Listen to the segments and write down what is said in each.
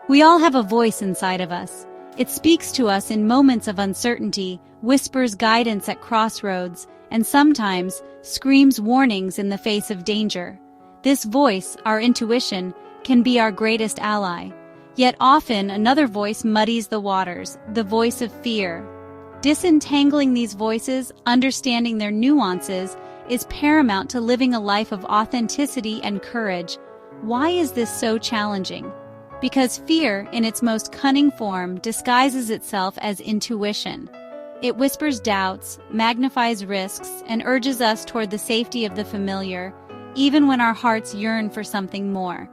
We all have a voice inside of us. It speaks to us in moments of uncertainty, whispers guidance at crossroads, and sometimes screams warnings in the face of danger. This voice, our intuition, can be our greatest ally. Yet often another voice muddies the waters, the voice of fear. Disentangling these voices, understanding their nuances, is paramount to living a life of authenticity and courage. Why is this so challenging? Because fear, in its most cunning form, disguises itself as intuition. It whispers doubts, magnifies risks, and urges us toward the safety of the familiar, even when our hearts yearn for something more.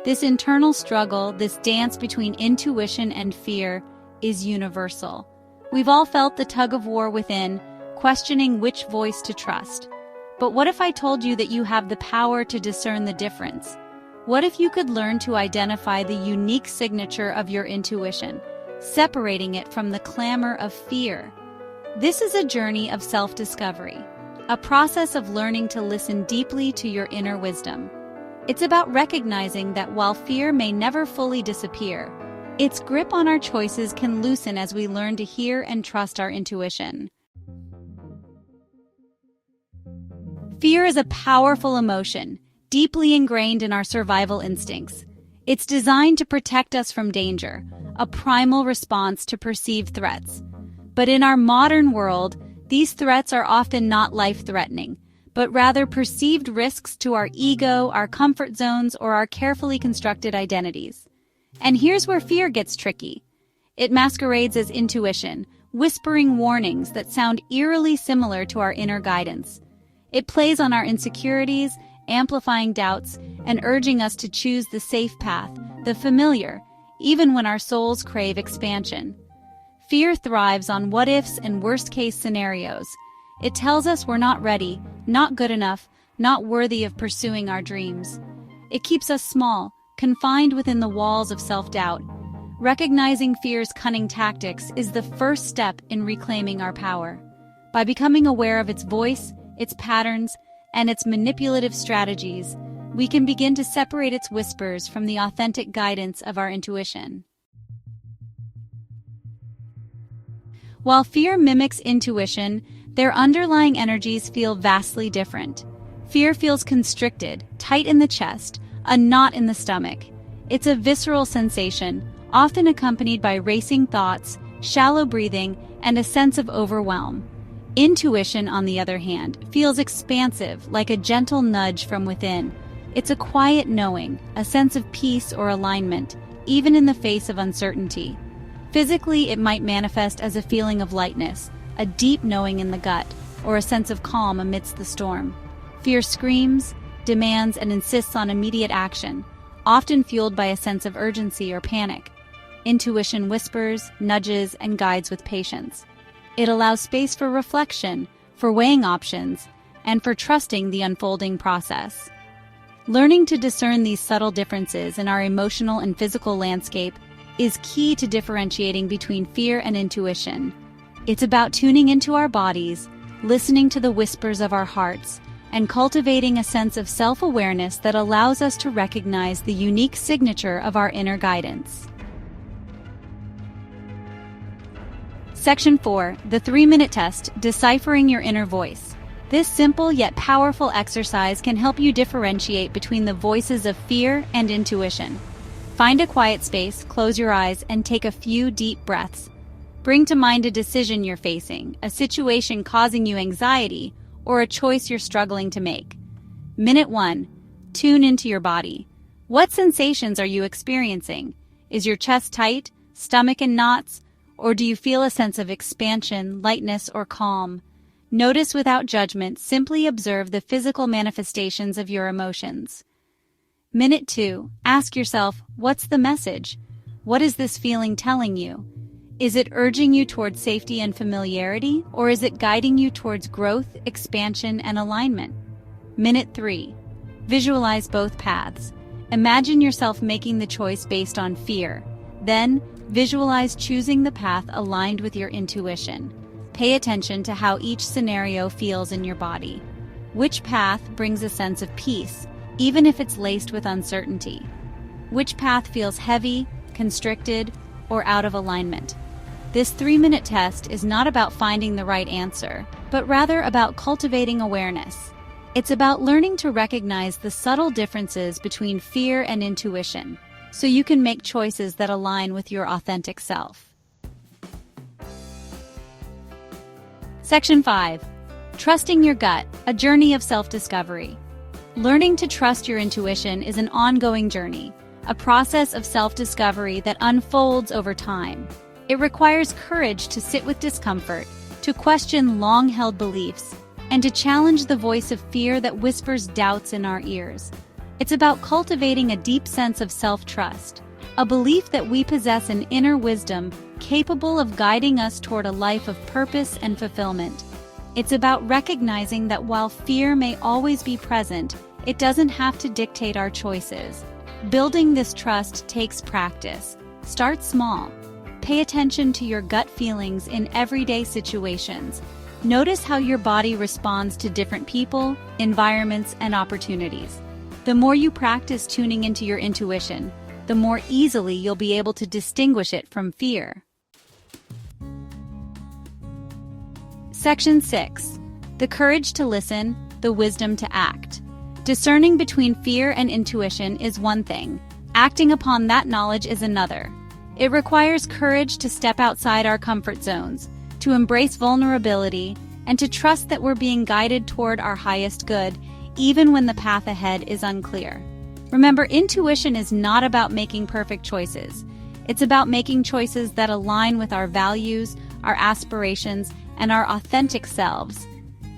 This internal struggle, this dance between intuition and fear, is universal. We've all felt the tug-of-war within, questioning which voice to trust. But what if I told you that you have the power to discern the difference? What if you could learn to identify the unique signature of your intuition, separating it from the clamor of fear? This is a journey of self-discovery, a process of learning to listen deeply to your inner wisdom. It's about recognizing that while fear may never fully disappear, its grip on our choices can loosen as we learn to hear and trust our intuition. Fear is a powerful emotion, deeply ingrained in our survival instincts. It's designed to protect us from danger, a primal response to perceived threats. But in our modern world, these threats are often not life-threatening, but rather perceived risks to our ego, our comfort zones, or our carefully constructed identities. And here's where fear gets tricky. It masquerades as intuition, whispering warnings that sound eerily similar to our inner guidance. It plays on our insecurities, amplifying doubts, and urging us to choose the safe path, the familiar, even when our souls crave expansion. Fear thrives on what-ifs and worst-case scenarios. It tells us we're not ready, not good enough, not worthy of pursuing our dreams. It keeps us small, confined within the walls of self-doubt. Recognizing fear's cunning tactics is the first step in reclaiming our power. By becoming aware of its voice, its patterns, and its manipulative strategies, we can begin to separate its whispers from the authentic guidance of our intuition. While fear mimics intuition, their underlying energies feel vastly different. Fear feels constricted, tight in the chest, a knot in the stomach. It's a visceral sensation, often accompanied by racing thoughts, shallow breathing, and a sense of overwhelm. Intuition, on the other hand, feels expansive, like a gentle nudge from within. It's a quiet knowing, a sense of peace or alignment, even in the face of uncertainty. Physically, it might manifest as a feeling of lightness, a deep knowing in the gut, or a sense of calm amidst the storm. Fear screams, demands, and insists on immediate action, often fueled by a sense of urgency or panic. Intuition whispers, nudges, and guides with patience. It allows space for reflection, for weighing options, and for trusting the unfolding process. Learning to discern these subtle differences in our emotional and physical landscape is key to differentiating between fear and intuition. It's about tuning into our bodies, listening to the whispers of our hearts, and cultivating a sense of self-awareness that allows us to recognize the unique signature of our inner guidance. Section 4, the 3-minute test, deciphering your inner voice. This simple yet powerful exercise can help you differentiate between the voices of fear and intuition. Find a quiet space, close your eyes, and take a few deep breaths. Bring to mind a decision you're facing, a situation causing you anxiety, or a choice you're struggling to make. Minute 1. Tune into your body. What sensations are you experiencing? Is your chest tight, stomach in knots, or do you feel a sense of expansion, lightness, or calm? Notice without judgment, simply observe the physical manifestations of your emotions. Minute 2. Ask yourself, what's the message? What is this feeling telling you? Is it urging you towards safety and familiarity, or is it guiding you towards growth, expansion, and alignment? Minute 3. Visualize both paths. Imagine yourself making the choice based on fear. Then, visualize choosing the path aligned with your intuition. Pay attention to how each scenario feels in your body. Which path brings a sense of peace, even if it's laced with uncertainty? Which path feels heavy, constricted, or out of alignment. This 3-minute test is not about finding the right answer, but rather about cultivating awareness. It's about learning to recognize the subtle differences between fear and intuition, so you can make choices that align with your authentic self. Section 5. Trusting your gut, a journey of self-discovery. Learning to trust your intuition is an ongoing journey, a process of self-discovery that unfolds over time. It requires courage to sit with discomfort, to question long-held beliefs, and to challenge the voice of fear that whispers doubts in our ears. It's about cultivating a deep sense of self-trust, a belief that we possess an inner wisdom capable of guiding us toward a life of purpose and fulfillment. It's about recognizing that while fear may always be present, it doesn't have to dictate our choices. Building this trust takes practice. Start small. Pay attention to your gut feelings in everyday situations. Notice how your body responds to different people, environments, and opportunities. The more you practice tuning into your intuition, the more easily you'll be able to distinguish it from fear. Section 6. The courage to listen, the wisdom to act. Discerning between fear and intuition is one thing. Acting upon that knowledge is another. It requires courage to step outside our comfort zones, to embrace vulnerability, and to trust that we're being guided toward our highest good, even when the path ahead is unclear. Remember, intuition is not about making perfect choices. It's about making choices that align with our values, our aspirations, and our authentic selves.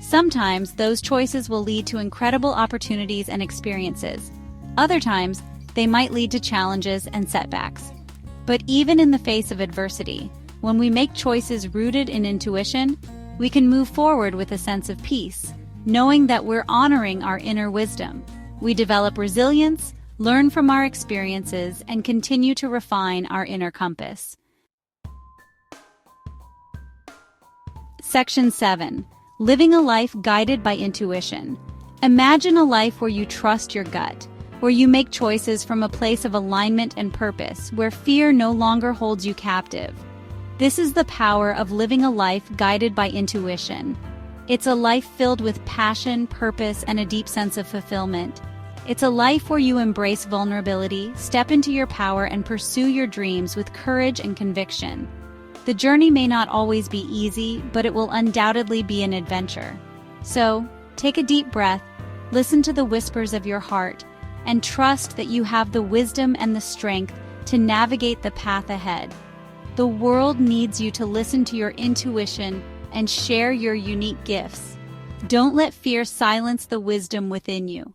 Sometimes those choices will lead to incredible opportunities and experiences. Other times, they might lead to challenges and setbacks. But even in the face of adversity, when we make choices rooted in intuition, we can move forward with a sense of peace, knowing that we're honoring our inner wisdom. We develop resilience, learn from our experiences, and continue to refine our inner compass. Section 7. Living a life guided by intuition. Imagine a life where you trust your gut, where you make choices from a place of alignment and purpose, where fear no longer holds you captive. This is the power of living a life guided by intuition. It's a life filled with passion, purpose, and a deep sense of fulfillment. It's a life where you embrace vulnerability, step into your power, and pursue your dreams with courage and conviction. The journey may not always be easy, but it will undoubtedly be an adventure. So, take a deep breath, listen to the whispers of your heart, and trust that you have the wisdom and the strength to navigate the path ahead. The world needs you to listen to your intuition and share your unique gifts. Don't let fear silence the wisdom within you.